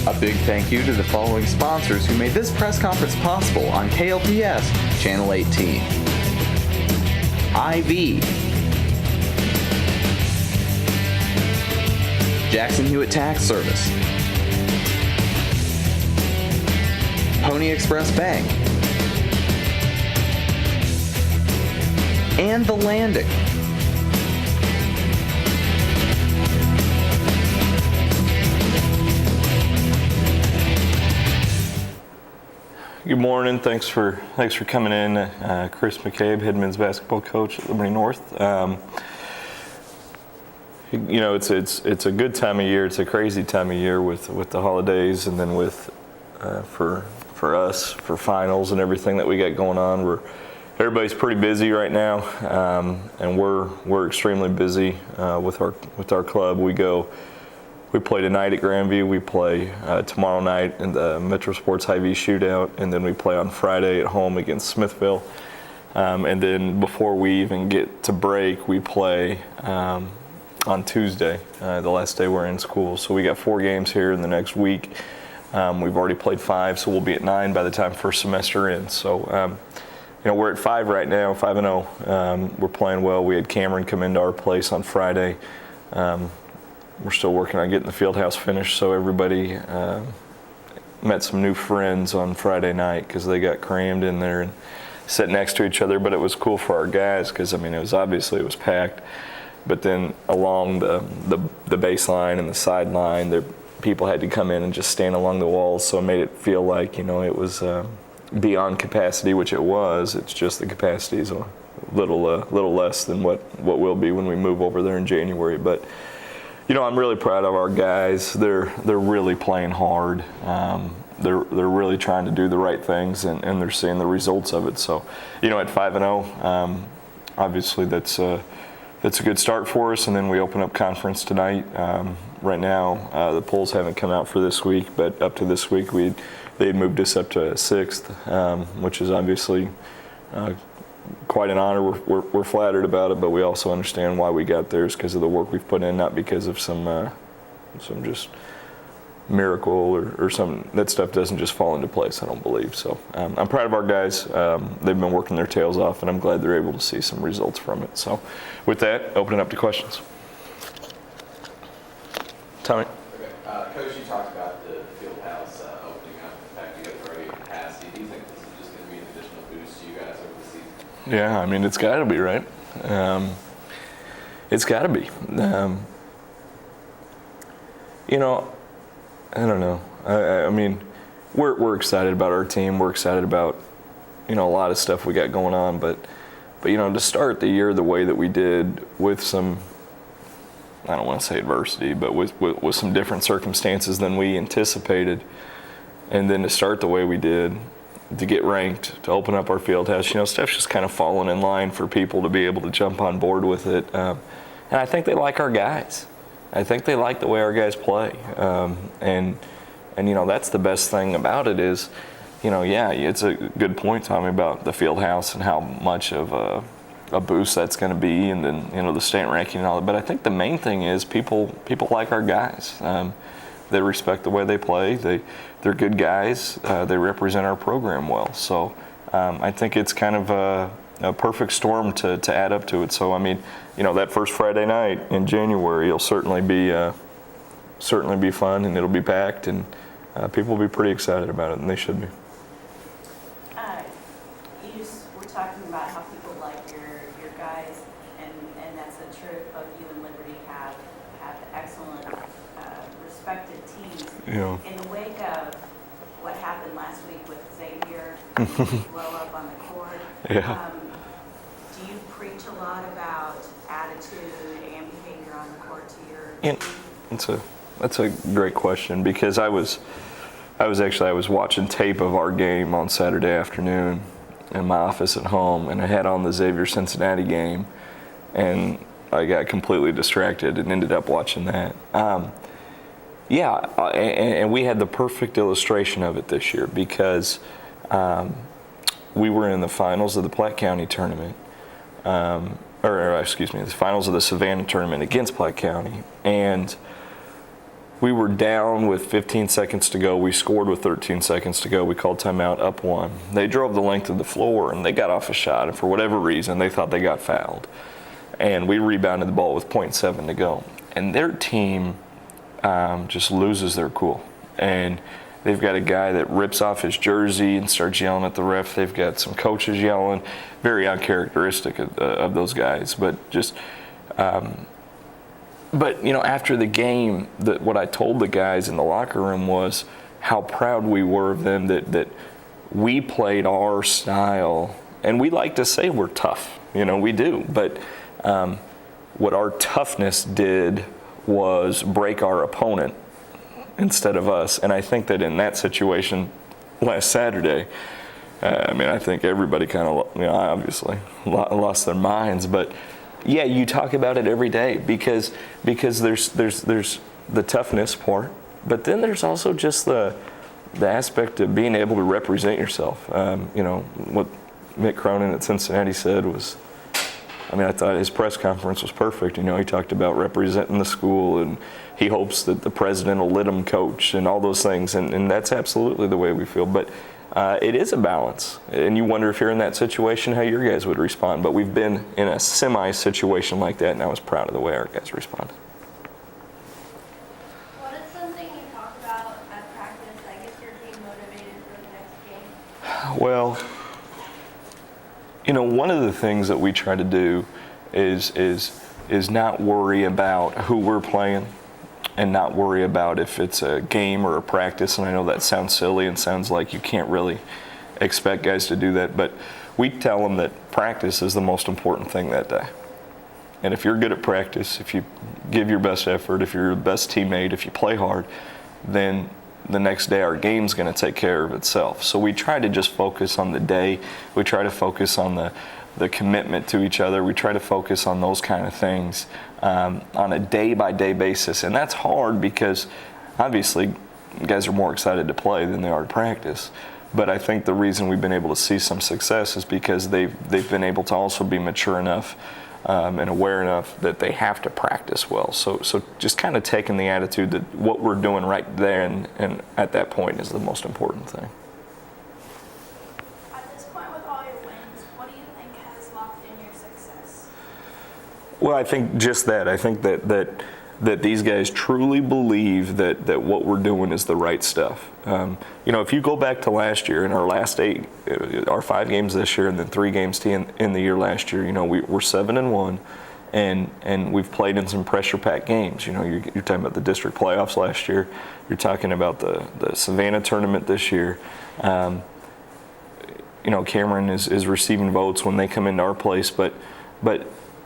A big thank you to the following sponsors who made this press conference possible on KLPS Channel 18. IV, Jackson Hewitt Tax Service, Pony Express Bank, and The Landing. Good morning. Thanks for coming in. Chris McCabe, head men's basketball coach at Liberty North. It's a good time of year. It's a crazy time of year with the holidays, and then with for us for finals and everything that we got going on. Everybody's pretty busy right now, and we're extremely busy with our club. We play tonight at Grandview. We play tomorrow night in the Metro Sports Hy-Vee shootout, and then we play on Friday at home against Smithville. And then before we even get to break, we play on Tuesday, the last day we're in school. So we got 4 games here in the next week. We've already played 5, so we'll be at 9 by the time first semester ends. So we're at 5 right now, 5-0. We're playing well. We had Cameron come into our place on Friday. We're still working on getting the field house finished, so everybody met some new friends on Friday night because they got crammed in there and sat next to each other. But it was cool for our guys because, it was packed. But then along the baseline and the sideline, the people had to come in and just stand along the walls, so it made it feel like, it was beyond capacity, which it was. It's just the capacity is a little less than what will be when we move over there in January. But I'm really proud of our guys. They're really playing hard. They're really trying to do the right things, and they're seeing the results of it. So, at 5-0, obviously that's a good start for us. And then we open up conference tonight. Right now, the polls haven't come out for this week, but up to this week, they had moved us up to 6th, which is obviously quite an honor. We're flattered about it, but we also understand why we got there is because of the work we've put in, not because of some just miracle or some. That stuff doesn't just fall into place, I don't believe. So I'm proud of our guys. They've been working their tails off, and I'm glad they're able to see some results from it. So with that, open it up to questions. Tommy. Okay. Coach, you talked about the field house opening up. In fact, you guys already at capacity. Do you think this is just going to be an additional boost to you guys over the season? Yeah, it's got to be, right? It's got to be. I don't know. We're excited about our team. We're excited about, a lot of stuff we got going on. But to start the year the way that we did with some, I don't want to say adversity, but with some different circumstances than we anticipated, and then to start the way we did, to get ranked, to open up our field house, stuff's just kind of falling in line for people to be able to jump on board with it. And I think they like our guys. I think they like the way our guys play. And that's the best thing about it is, it's a good point, Tommy, about the field house and how much of a boost that's going to be, and then, the state ranking and all that. But I think the main thing is people like our guys. They respect the way they play. They're good guys. They represent our program well. So I think it's kind of a perfect storm to add up to it. So that first Friday night in January will certainly be fun, and it'll be packed, and people will be pretty excited about it, and they should be. You just were talking about how people like your guys, and that's the truth. Both you and Liberty have excellent, respected teams. Yeah. In the wake of what happened last week with Xavier, blow up on the court, Yeah. Do you preach a lot about attitude and behavior on the court to your team? That's a great question, because I was watching tape of our game on Saturday afternoon in my office at home, and I had on the Xavier Cincinnati game, and I got completely distracted and ended up watching that. And we had the perfect illustration of it this year, because we were in the finals of the Platte County tournament, the finals of the Savannah tournament against Platte County, and we were down with 15 seconds to go. We scored with 13 seconds to go. We called timeout, up one. They drove the length of the floor, and they got off a shot, and for whatever reason, they thought they got fouled. And we rebounded the ball with 0.7 to go. And their team just loses their cool. And they've got a guy that rips off his jersey and starts yelling at the ref. They've got some coaches yelling. Very uncharacteristic of those guys. But just, after the game, what I told the guys in the locker room was how proud we were of them, that we played our style. And we like to say we're tough. We do. But what our toughness did was break our opponent instead of us. And I think that in that situation last Saturday, I think everybody kind of, obviously lost their minds. But yeah, you talk about it every day because there's the toughness part, but then there's also just the aspect of being able to represent yourself. What Mick Cronin at Cincinnati said was, I thought his press conference was perfect. He talked about representing the school, and he hopes that the president will let him coach and all those things. And that's absolutely the way we feel. But it is a balance. And you wonder if you're in that situation, how your guys would respond. But we've been in a semi-situation like that, and I was proud of the way our guys responded. What is something you talk about at practice that gets your team motivated for the next game? Well, one of the things that we try to do is not worry about who we're playing and not worry about if it's a game or a practice. And I know that sounds silly and sounds like you can't really expect guys to do that, but we tell them that practice is the most important thing that day. And if you're good at practice, if you give your best effort, if you're the best teammate, if you play hard, then the next day our game's going to take care of itself. So we try to just focus on the day. We try to focus on the commitment to each other. We try to focus on those kind of things on a day-by-day basis. And that's hard because obviously guys are more excited to play than they are to practice. But I think the reason we've been able to see some success is because they've been able to also be mature enough and aware enough that they have to practice well. So just kind of taking the attitude that what we're doing right there and at that point is the most important thing. At this point with all your wins, what do you think has locked in your success? Well, I think just that. I think that these guys truly believe that what we're doing is the right stuff. If you go back to last year, in our last 5 games this year, and then 3 games in the year last year, we're 7-1, and we've played in some pressure-packed games. You're talking about the district playoffs last year. You're talking about the Savannah tournament this year. Cameron is receiving votes when they come into our place, but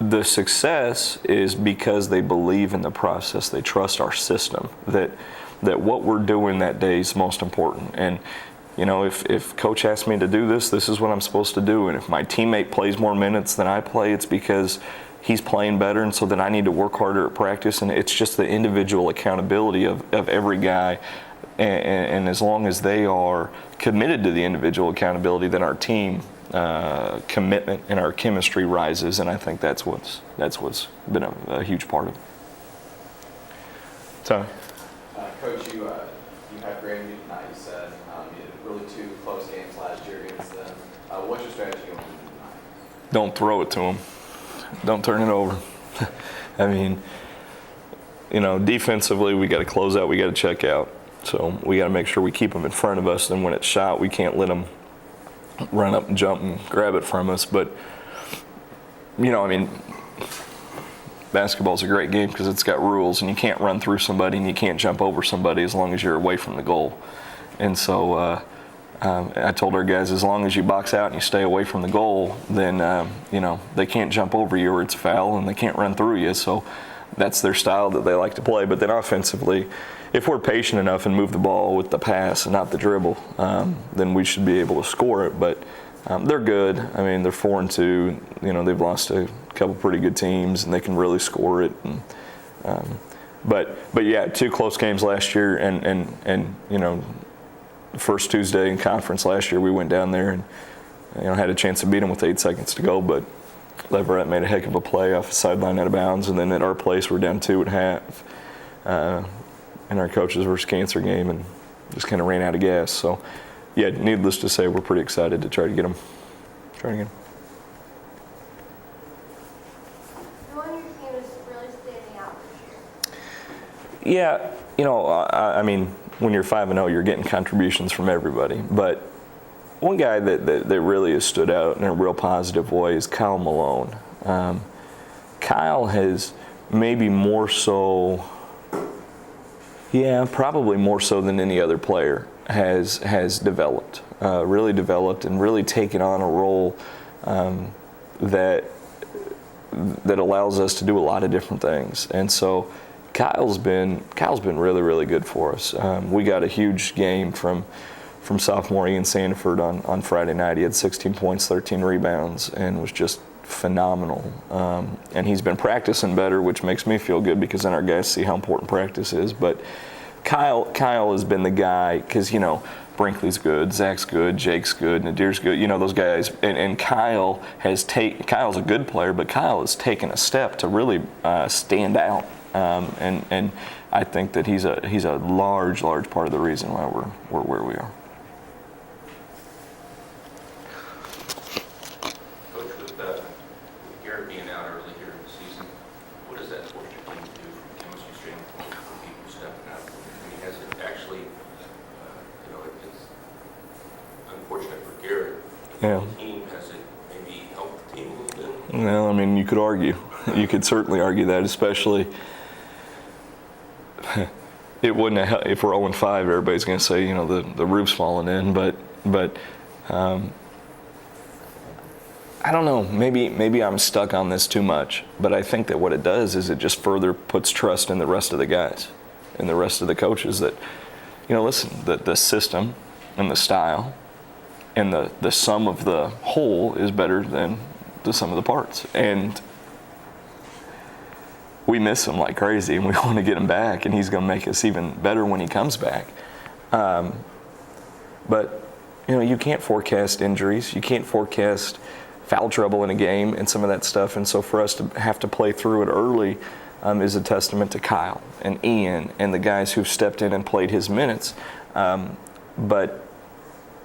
the success is because they believe in the process. They trust our system, that what we're doing that day is most important. And if coach asks me to do this is what I'm supposed to do. And if my teammate plays more minutes than I play, it's because he's playing better, and so then I need to work harder at practice. And it's just the individual accountability of every guy. And as long as they are committed to the individual accountability, then our team commitment and our chemistry rises, and I think that's what's been a huge part of it. So, Coach, you have Grandview tonight. You said you had really 2 close games last year against them. What's your strategy going into tonight? don't throw it to them. Don't turn it over. Defensively, we got to close out. We got to check out. So we got to make sure we keep them in front of us. And when it's shot, we can't let them run up and jump and grab it from us. But, basketball's a great game because it's got rules, and you can't run through somebody and you can't jump over somebody as long as you're away from the goal. And so I told our guys, as long as you box out and you stay away from the goal, then, they can't jump over you or it's a foul, and they can't run through you. So that's their style that they like to play. But then offensively, if we're patient enough and move the ball with the pass and not the dribble, then we should be able to score it. But they're good. They're 4-2. They've lost to a couple pretty good teams, and they can really score it. And, but yeah, 2 close games last year, and the first Tuesday in conference last year, we went down there and had a chance to beat them with 8 seconds to go, but Leverett made a heck of a play off the sideline out of bounds, and then at our place we're down 2 at half. our coaches versus cancer game and just kind of ran out of gas. So, yeah, needless to say, we're pretty excited to try to get them. Who on your team is really standing out this year? Yeah, I mean, when you're 5-0, you're getting contributions from everybody. But one guy that really has stood out in a real positive way is Kyle Malone. Kyle has maybe more so, probably more so than any other player has developed, really developed and really taken on a role that allows us to do a lot of different things. And so Kyle's been really, really good for us. We got a huge game from sophomore Ian Sandiford on Friday night. He had 16 points, 13 rebounds, and was just phenomenal. And he's been practicing better, which makes me feel good because then our guys see how important practice is. But Kyle has been the guy because, Brinkley's good, Zach's good, Jake's good, Nadir's good, those guys. And Kyle's a good player, but Kyle has taken a step to really stand out. And I think that he's a large part of the reason why we're where we are. Coach, with Garrett being out early here in the season, what does that force your team to do from a chemistry standpoint for people stepping up? I mean, has it actually, it's unfortunate for Garrett. Yeah. The team, has it maybe helped the team a little bit? Well, I mean, you could argue. You could certainly argue that, especially it wouldn't have, if we're 0-5, everybody's going to say, the roof's falling in. But I don't know. Maybe I'm stuck on this too much. But I think that what it does is it just further puts trust in the rest of the guys and the rest of the coaches that, listen, the system and the style and the sum of the whole is better than the sum of the parts. And we miss him like crazy, and we want to get him back, and he's going to make us even better when he comes back. But, you can't forecast injuries. You can't forecast foul trouble in a game and some of that stuff. And so for us to have to play through it early is a testament to Kyle and Ian and the guys who've stepped in and played his minutes. But,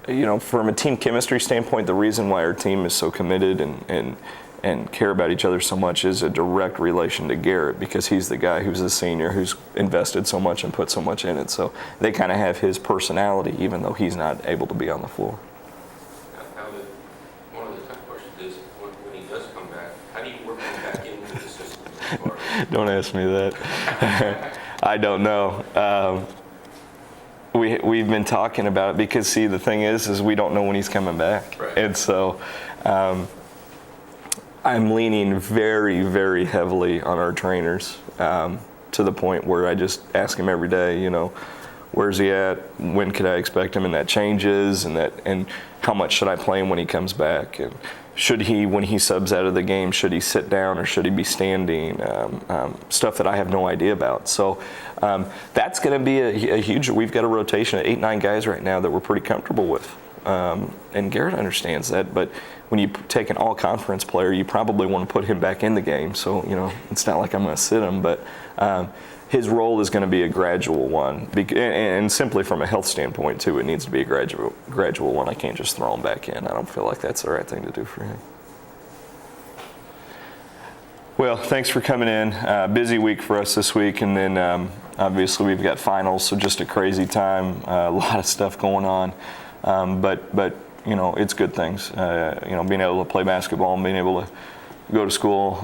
from a team chemistry standpoint, the reason why our team is so committed and care about each other so much is a direct relation to Garrett, because he's the guy who's a senior who's invested so much and put so much in it. So they kind of have his personality, even though he's not able to be on the floor. One of the tough questions is when he does come back, how do you work him back into the system? Don't ask me that. I don't know. We've been talking about it because, see, the thing is we don't know when he's coming back. Right. And so I'm leaning very, very heavily on our trainers to the point where I just ask him every day, where's he at? When could I expect him? And that changes, and how much should I play him when he comes back? And should he, when he subs out of the game, should he sit down or should he be standing? Stuff that I have no idea about. So that's going to be a huge. We've got a rotation of 8-9 guys right now that we're pretty comfortable with. And Garrett understands that, but when you take an all-conference player, you probably want to put him back in the game. So, it's not like I'm going to sit him, but his role is going to be a gradual one. And simply from a health standpoint, too, it needs to be a gradual one. I can't just throw him back in. I don't feel like that's the right thing to do for him. Well, thanks for coming in. Busy week for us this week, and then obviously we've got finals, so just a crazy time, a lot of stuff going on. But it's good things. Being able to play basketball and being able to go to school.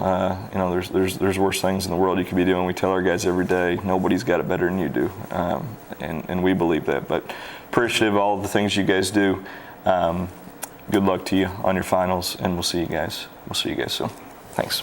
There's worse things in the world you could be doing. We tell our guys every day, nobody's got it better than you do, and we believe that. But appreciative of all the things you guys do. Good luck to you on your finals, and we'll see you guys soon. Thanks.